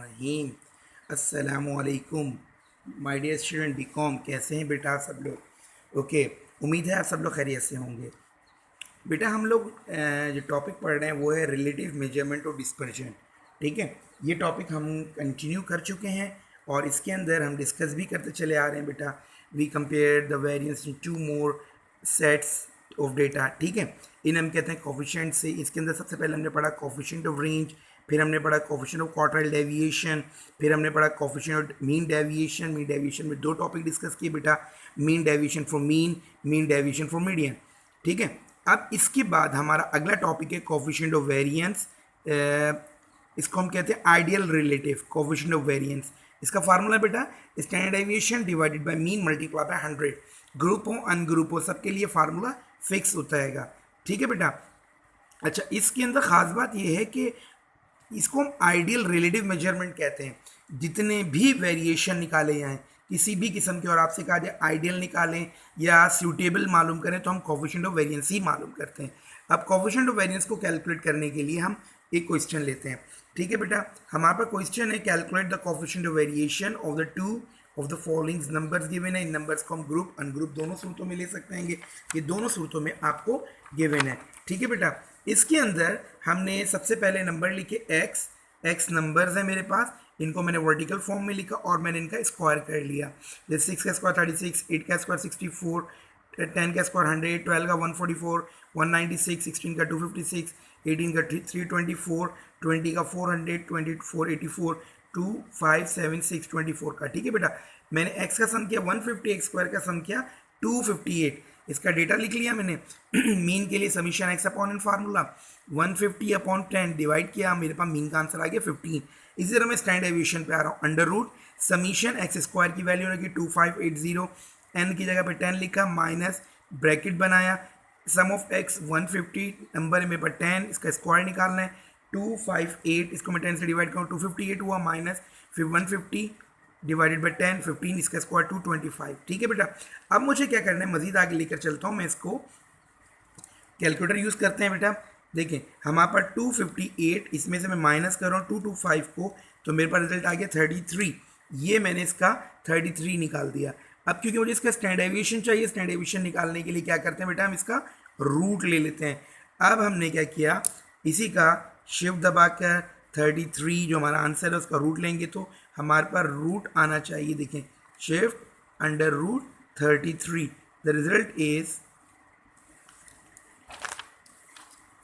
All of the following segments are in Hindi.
बिस्मिल्लाहिर्रहमानिर्रहीम। अस्सलामुअलैकुम माय डियर स्टूडेंट बीकॉम, कैसे हैं बेटा सब लोग? ओके, उम्मीद है आप सब लोग खैरियत से होंगे। बेटा हम लोग जो टॉपिक पढ़ रहे हैं वो है रिलेटिव मेजरमेंट ऑफ डिस्पर्जन। ठीक है, ये टॉपिक हम कंटिन्यू कर चुके हैं और इसके अंदर हम डिस्कस भी करते चले आ रहे हैं बेटा। We compare the variance in two more sets of data. ठीक है, इन हम कहते हैं कोफिशिएंट से। इसके अंदर सबसे पहले हमने पढ़ा कोफिशिएंट ऑफ रेंज, फिर हमने पढ़ा कोफिशिएंट ऑफ क्वार्टाइल डेविएशन, फिर हमने पढ़ा coefficient of mean deviation. Mean deviation में दो टॉपिक डिस्कस किए बेटा, mean deviation for mean, mean deviation for median. ठीक है, अब इसके बाद हमारा अगला टॉपिक है कोफिशिएंट ऑफ वेरिएंस। इसको हम कहते हैं ideal relative coefficient of variance. इसका फार्मूला बेटा standard deviation divided by mean multiply by 100। Group हो अनग्रुप हो सबके लिए फार्मूला फिक्स होता है। ठीक है बेटा। अच्छा, इसके अंदर ख़ास बात यह है कि इसको हम आइडियल रिलेटिव मेजरमेंट कहते हैं। जितने भी वेरिएशन निकाले जाएँ किसी भी किस्म के, और आपसे कहा जाए आइडियल निकालें या सूटेबल मालूम करें, तो हम कोफिशिएंट ऑफ वेरिएंस ही मालूम करते हैं। अब कोफिशिएंट ऑफ वेरिएंस को कैलकुलेट करने के लिए हम एक क्वेश्चन लेते हैं। ठीक है बेटा, हमारे पास क्वेश्चन है calculate the coefficient of variation of the two of the following numbers given है। इन नंबर्स को हम ग्रुप अनग्रुप दोनों सूरतों में ले सकते हैं। ये दोनों सूरतों में आपको गिवन है। ठीक है बेटा, इसके अंदर हमने सबसे पहले नंबर लिखे एक्स नंबर्स है मेरे पास, इनको मैंने वर्टिकल फॉर्म में लिखा और मैंने इनका स्क्वायर कर लिया। जैसे 6 का स्क्वायर 36, 8 का स्क्वायर 64, 10 का स्क्वायर 100, 12 का 144, 196, 16 का 256, 18 का 324, 20 का 400, 24 84, 2576 24 का। ठीक है बेटा, मैंने एक्स का सम किया 150, एक्स स्क्वायर का सम किया 258। इसका डेटा लिख लिया मैंने। मीन के लिए summation X upon N formula 150 upon 10 divide किया, मेरे पास मीन का आंसर आ गया 15। इसी तरह मैं स्टैंडर्ड डेविएशन पे आ रहा हूँ। Under root summation X square की वैल्यू रखी 2580, एन की जगह पे 10 लिखा, माइनस ब्रैकेट बनाया, सम ऑफ एक्स 150 नंबर है मेरे पास 10, इसका स्क्वायर निकालना है 258, इसको मैं 10 से डिवाइड करूँ 258 हुआ, माइनस फिर 150 डिवाइडेड बाई 10, 15, इसका स्क्वायर 225। ठीक है बेटा, अब मुझे क्या करना है, मजीद आगे लेकर चलता हूँ मैं इसको। कैलकुलेटर यूज़ करते हैं बेटा। देखें हमारे पास 258, इसमें से मैं माइनस कर रहा हूँ 225 को, तो मेरे पास रिजल्ट आ गया 33। ये मैंने इसका 33 निकाल दिया। अब क्योंकि मुझे इसका स्टैंडर्ड डेविएशन चाहिए, स्टैंडर्ड डेविएशन निकालने के लिए क्या करते हैं बेटा, हम इसका रूट ले लेते हैं। अब हमने क्या किया, इसी का शिफ्ट दबाकर 33 जो हमारा आंसर है उसका रूट लेंगे तो हमारे पास रूट आना चाहिए। देखें shift under root 33, the result is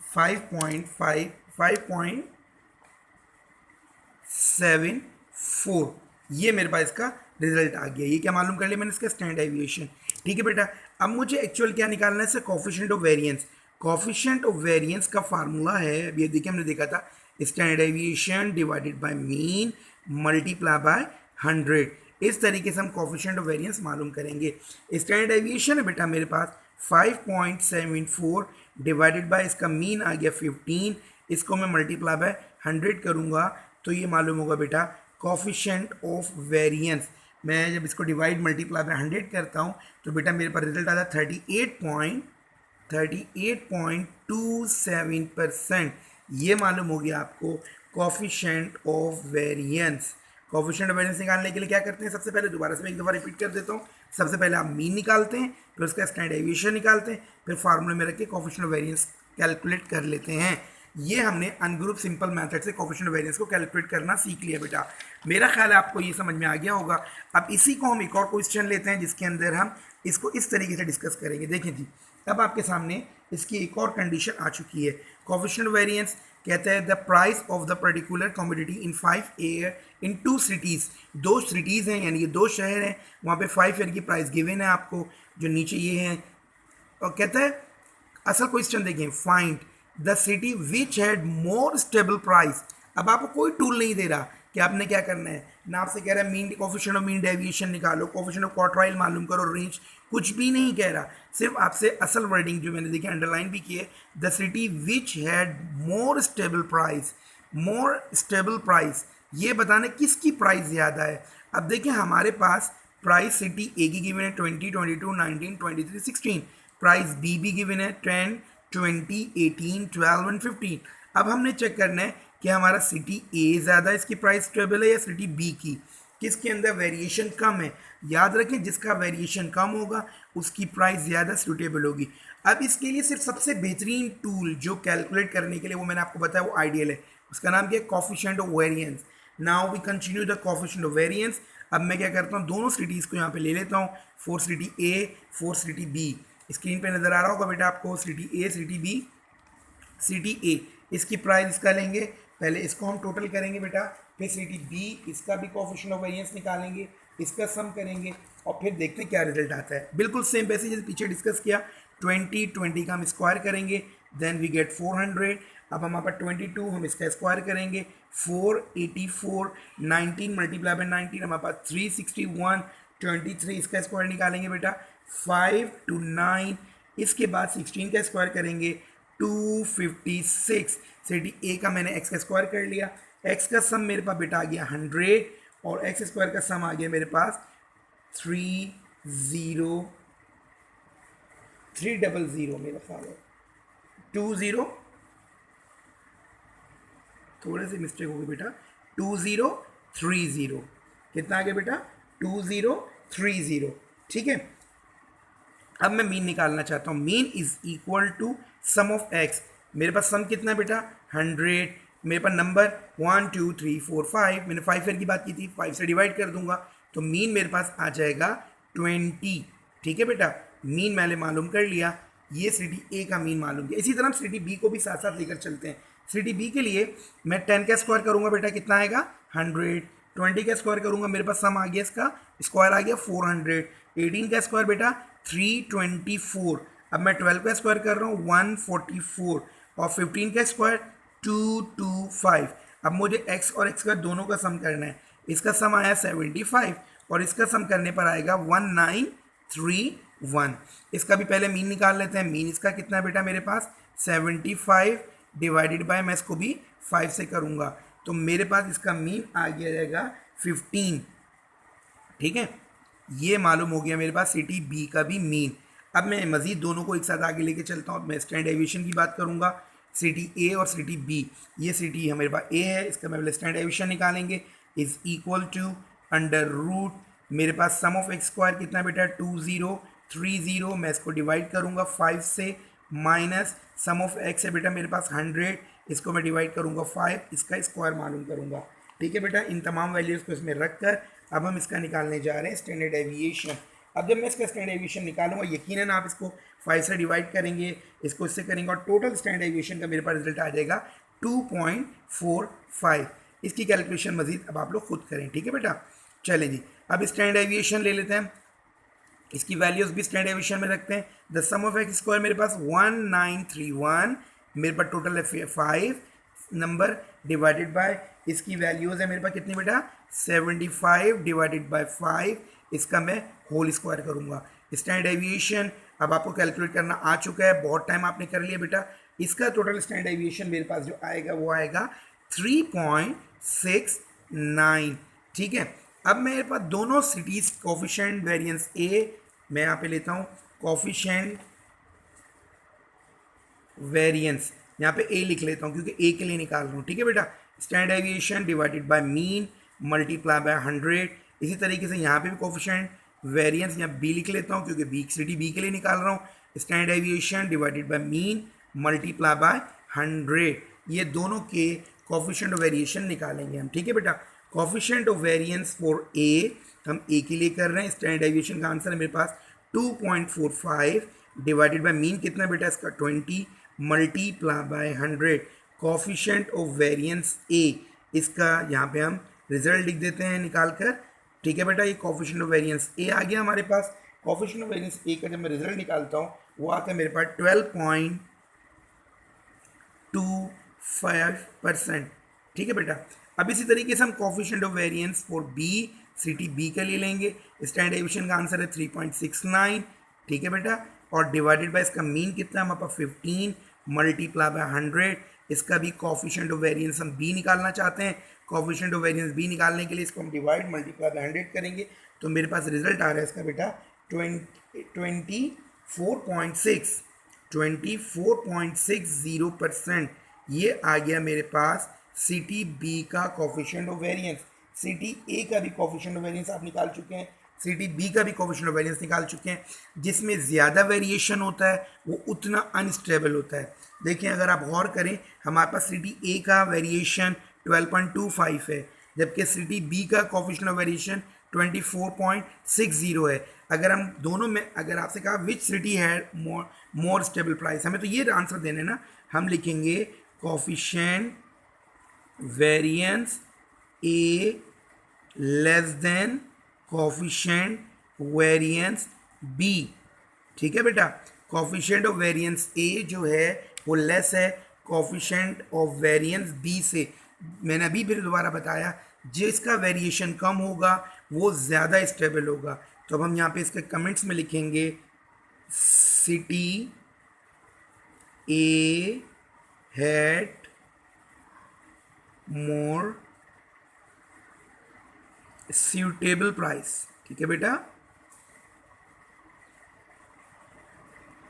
5.74। ये मेरे पास इसका रिजल्ट आ गया। ये क्या मालूम कर लिया मैंने, इसका स्टैंडर्ड डेविएशन। ठीक है बेटा, अब मुझे एक्चुअल क्या निकालना है, इससे coefficient of variance. Coefficient of variance का फार्मूला है, ये देखिए हमने देखा था, standard deviation divided by mean multiply by 100। इस तरीके से हम कोफिशिएंट ऑफ वेरिएंस मालूम करेंगे। स्टैंडर्ड डेविएशन है बेटा मेरे पास 5.74 डिवाइडेड बाय इसका मीन आ गया 15, इसको मैं मल्टीप्लाई बाय 100 करूँगा तो ये मालूम होगा बेटा कोफिशिएंट ऑफ वेरिएंस। मैं जब इसको डिवाइड मल्टीप्लाई बाय 100 करता हूँ तो बेटा मेरे पास रिजल्ट आता है 38.27%। ये मालूम हो गया आपको coefficient of variance. Coefficient of variance निकालने के लिए क्या करते हैं, सबसे पहले दोबारा से मैं एक दफ़ा रिपीट कर देता हूँ। सबसे पहले आप मीन निकालते हैं, फिर उसका स्टैंडर्ड डेविएशन निकालते हैं, फिर फार्मूले में रख के कोफिशिएंट ऑफ वेरिएंस कैलकुलेट कर लेते हैं। ये हमने अनग्रुप सिंपल मेथड से कोफिशिएंट ऑफ वेरिएंस को कैलकुलेट करना सीख लिया बेटा। मेरा ख्याल है आपको ये समझ में आ गया होगा। अब इसी को हम एक और क्वेश्चन लेते हैं जिसके अंदर हम इसको इस तरीके से डिस्कस करेंगे। देखें जी, अब आपके सामने इसकी एक और कंडीशन आ चुकी है। कोफिशिएंट ऑफ वेरिएंस कहता है the price of the particular commodity in 5 year in 2 cities. 2 cities हैं, यानी ये 2 शहर हैं, वहाँ पे 5 ईयर की प्राइस गिवन है आपको, जो नीचे ये हैं। और कहता है असल क्वेश्चन देखें, find the city which had more stable price. अब आपको कोई टूल नहीं दे रहा कि आपने क्या करना है, ना आपसे कह रहा है mean coefficient of mean deviation निकालो, कोफिशिएंट ऑफ क्वार्टाइल मालूम करो, रेंज, कुछ भी नहीं कह रहा। सिर्फ आपसे असल वर्डिंग जो मैंने देखी अंडरलाइन भी की है, the city which had more stable price. More stable price ये बताना किसकी प्राइस ज़्यादा है। अब देखिए हमारे पास प्राइस सिटी ए की गिवन है 20, 22, 19, 23, 16। प्राइस बी भी गिवन है 10, 20, 18, 12 एंड 15। अब हमने चेक करना है क्या हमारा सिटी ए ज़्यादा इसकी प्राइस स्टेबल है या सिटी बी की, किसके अंदर वेरिएशन कम है। याद रखें जिसका वेरिएशन कम होगा उसकी प्राइस ज़्यादा सूटेबल होगी। अब इसके लिए सिर्फ सबसे बेहतरीन टूल जो कैलकुलेट करने के लिए वो मैंने आपको बताया वो आइडियल है, उसका नाम क्या है, coefficient of variance. Now we continue the coefficient of variance. अब मैं क्या करता हूँ, दोनों सिटीज़ को यहाँ पे ले लेता हूँ, for city A for city B. Screen पे नज़र आ रहा होगा बेटा आपको, city A city B. City A इसकी प्राइस इसका लेंगे, पहले इसको हम टोटल करेंगे बेटा, फिर सिटी बी इसका भी कोफिशिएंट ऑफ वेरिएंस निकालेंगे, इसका सम करेंगे और फिर देखते हैं क्या रिजल्ट आता है। बिल्कुल सेम वैसे जैसे पीछे डिस्कस किया, 20 का हम स्क्वायर करेंगे, देन वी गेट 400। अब हमारे पास 22 हम इसका स्क्वायर करेंगे, 484, 19 मल्टीप्लाई बाय 19 हमारे पास 361, 23 इसका स्क्वायर निकालेंगे बेटा, 5 to 9, इसके बाद 16 का स्क्वायर करेंगे, 256। सिटी ए का मैंने एक्स का स्क्वायर कर लिया, एक्स का सम मेरे पास बेटा आ गया 100 और एक्स स्क्वायर का सम आ गया मेरे पास 300 मेरा ख्याल है 20, थोड़े से मिस्टेक हो गई बेटा, 2030। कितना आ गया बेटा, 2030। ठीक है, अब मैं मीन निकालना चाहता हूँ। Mean is equal to sum of X. मेरे पास सम कितना है बेटा 100, मेरे पास नंबर 1 2 3 4 5, मैंने 5 फेयर की बात की थी, 5 से डिवाइड कर दूंगा तो मीन मेरे पास आ जाएगा 20। ठीक है बेटा, मीन मैंने मालूम कर लिया, ये सिटी ए का मीन मालूम किया। इसी तरह हम सिटी बी को भी साथ साथ लेकर चलते हैं। सिटी बी के लिए मैं 10 का स्क्वायर करूंगा बेटा, कितना आएगा 100, 20 का स्क्वायर करूंगा, मेरे पास सम आ गया, इसका स्क्वायर आ गया 400, 18 का स्क्वायर बेटा 324, अब मैं 12 का स्क्वायर कर रहा हूँ 144 और 15 का स्क्वायर 225। अब मुझे x और x का दोनों का सम करना है, इसका सम आया 75 और इसका सम करने पर आएगा 1931। इसका भी पहले मीन निकाल लेते हैं। मीन इसका कितना है बेटा मेरे पास 75 डिवाइडेड बाय, मैं इसको भी 5 से करूँगा तो मेरे पास इसका मीन आ गया जाएगा 15। ठीक है, ये मालूम हो गया मेरे पास सिटी बी का भी मीन। अब मैं मज़ीद दोनों को एक साथ आगे लेके चलता हूँ। मैं स्टैंडर्ड डेविएशन की बात करूँगा, सिटी ए और सिटी बी। ये सिटी मेरे पास ए है, इसका मैं पहले स्टैंडर्ड डेविएशन निकालेंगे, is equal to under root मेरे पास सम ऑफ एक्स स्क्वायर कितना बेटा 2030, मैं इसको डिवाइड करूँगा 5 से, माइनस सम ऑफ एक्स है बेटा मेरे पास 100, इसको मैं डिवाइड करूँगा 5, इसका स्क्वायर मालूम करूँगा। ठीक है बेटा, इन तमाम वैल्यूज़ को इसमें रख कर अब हम इसका निकालने जा रहे हैं स्टैंडर्ड डेविएशन। अब जब मैं इसका स्टैंडर्ड डेविएशन निकालूंगा, यकीनन आप इसको 5 से डिवाइड करेंगे, इसको इससे करेंगे और टोटल स्टैंडर्ड डेविएशन का मेरे पास रिजल्ट आ जाएगा 2.45। इसकी कैलकुलेशन मजीद अब आप लोग खुद करें। ठीक है बेटा, चलें जी, अब स्टैंडर्ड डेविएशन ले लेते हैं, इसकी वैल्यूज़ भी स्टैंडर्ड डेविएशन में रखते हैं। The sum of X square मेरे पास 1931, मेरे पास टोटल है 5 नंबर डिवाइडेड बाय, इसकी वैल्यूज़ है मेरे पास कितनी बेटा 75 डिवाइडेड बाय 5, इसका मैं होल स्क्वायर करूँगा। स्टैंडर्ड डेविएशन अब आपको कैलकुलेट करना आ चुका है, बहुत टाइम आपने कर लिया बेटा। इसका टोटल स्टैंडर्ड डेविएशन मेरे पास जो आएगा वो आएगा 3.69। ठीक है, अब मेरे पास दोनों सिटीज़ कोफिशिएंट वेरिएंस ए, मैं यहाँ पे लेता हूँ कोफिशिएंट वेरिएंस, यहाँ पे ए लिख लेता हूँ क्योंकि ए के लिए निकाल रहा हूँ। ठीक है बेटा, standard deviation divided by mean multiply by 100। इसी तरीके से यहाँ पे भी कोफिशिएंट वेरिएंस यहाँ बी लिख लेता हूँ क्योंकि बी सिटी बी के लिए निकाल रहा हूँ। Standard deviation divided by mean multiply by 100, ये दोनों के कोफिशिएंट ऑफ वेरिएशन निकालेंगे हम। ठीक है बेटा, coefficient of variance for a हम ए के लिए कर रहे हैं। स्टैंडर्ड डेविएशन का आंसर है मेरे पास 2.45 डिवाइडेड बाय मीन कितना बेटा इसका 20 multiply by 100। Coefficient of variance A, इसका यहाँ पे हम रिजल्ट लिख देते हैं निकाल कर। ठीक है बेटा, ये कोफिशिएंट ऑफ वेरिएंस ए आ गया हमारे पास। कोफिशिएंट ऑफ वेरिएंस ए का जब मैं रिजल्ट निकालता हूँ वो आता है मेरे पास 12.25%। ठीक है बेटा, अब इसी तरीके से हम coefficient of variance for B city B के लिए लेंगे। स्टैंडर्ड डेविएशन का आंसर है 3.69। ठीक है बेटा, और डिवाइडेड बाय इसका मीन कितना है हमारे पास 15 मल्टीप्लाई बाय 100। इसका भी कोफिशिएंट ऑफ वेरिएंस हम बी निकालना चाहते हैं। कोफिशिएंट ऑफ वेरिएंस बी निकालने के लिए इसको हम डिवाइड मल्टीप्लाई बाय 100 करेंगे तो मेरे पास रिजल्ट आ रहा है इसका बेटा 24.60%। ये आ गया मेरे पास सिटी बी का कोफिशिएंट ऑफ वेरिएंस, सिटी ए का भी कोफिशिएंट ऑफ वेरिएंस आप निकाल चुके हैं, सिटी बी का भी कोफिशिएंट ऑफ वेरिएंस निकाल चुके हैं। जिसमें ज़्यादा वेरिएशन होता है वो उतना अनस्टेबल होता है। देखिए अगर आप गौर करें, हमारे पास सिटी ए का वेरिएशन 12.25 है, जबकि सिटी बी का कोफिशिएंट ऑफ वेरिएशन 24.60 है। अगर हम दोनों में, अगर आपसे कहा which city had more stable price, हमें तो ये आंसर देने ना, हम लिखेंगे coefficient variance A less than coefficient variance B. ठीक है बेटा, कोफिशिएंट ऑफ वेरिएंस ए जो है वो लेस है कोफिशिएंट ऑफ वेरिएंस बी से। मैंने अभी फिर दोबारा बताया, जिसका वेरिएशन कम होगा वो ज़्यादा स्टेबल होगा। तो अब हम यहाँ पे इसके कमेंट्स में लिखेंगे city A had more suitable price. ठीक है बेटा,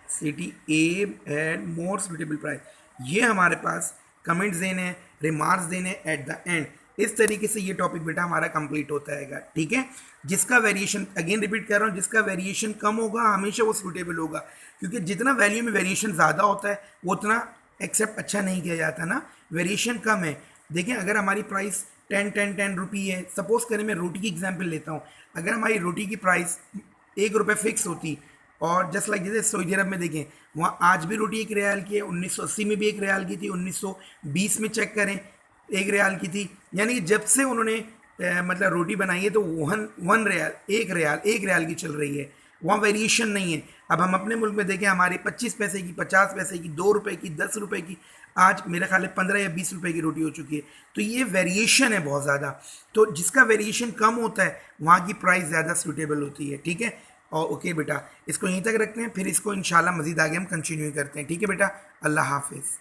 city A had more suitable price. ये हमारे पास कमेंट्स देने हैं, रिमार्क्स देने एट द एंड। इस तरीके से ये टॉपिक बेटा हमारा कंप्लीट होता है। ठीक है, जिसका वेरिएशन, अगेन रिपीट कर रहा हूँ, जिसका वेरिएशन कम होगा हमेशा वो सूटेबल होगा, क्योंकि जितना वैल्यू में वेरिएशन ज़्यादा होता है वो उतना एक्सेप्ट अच्छा नहीं किया जाता ना। वेरिएशन कम है, देखिए अगर हमारी प्राइस 10 रुपी है, सपोज करें मैं रोटी की एग्जांपल लेता हूँ, अगर हमारी रोटी की प्राइस 1 रुपये फिक्स होती, और जस्ट लाइक जैसे सऊदी अरब में देखें, वहाँ आज भी रोटी 1 रियाल की है, 1980 में भी 1 रियाल की थी, 1920 में चेक करें 1 रियाल की थी। यानी कि जब से उन्होंने मतलब रोटी बनाई है तो 1 रियाल 1 रियाल की चल रही है, वहाँ वेरिएशन नहीं है। अब हम अपने मुल्क में देखें, हमारे 25 पैसे की, 50 पैसे की, 2 रुपये की, 10 रुपये की, आज मेरे ख्याल है 15 या 20 रुपये की रोटी हो चुकी है। तो ये वेरिएशन है बहुत ज़्यादा। तो जिसका वेरिएशन कम होता है वहाँ की प्राइस ज़्यादा सूटेबल होती है। ठीक है, और ओके बेटा, इसको यहीं तक रखते हैं, फिर इसको इंशाल्लाह मज़ीद आगे हम कंटिन्यू करते हैं। ठीक है बेटा, अल्लाह हाफिज़।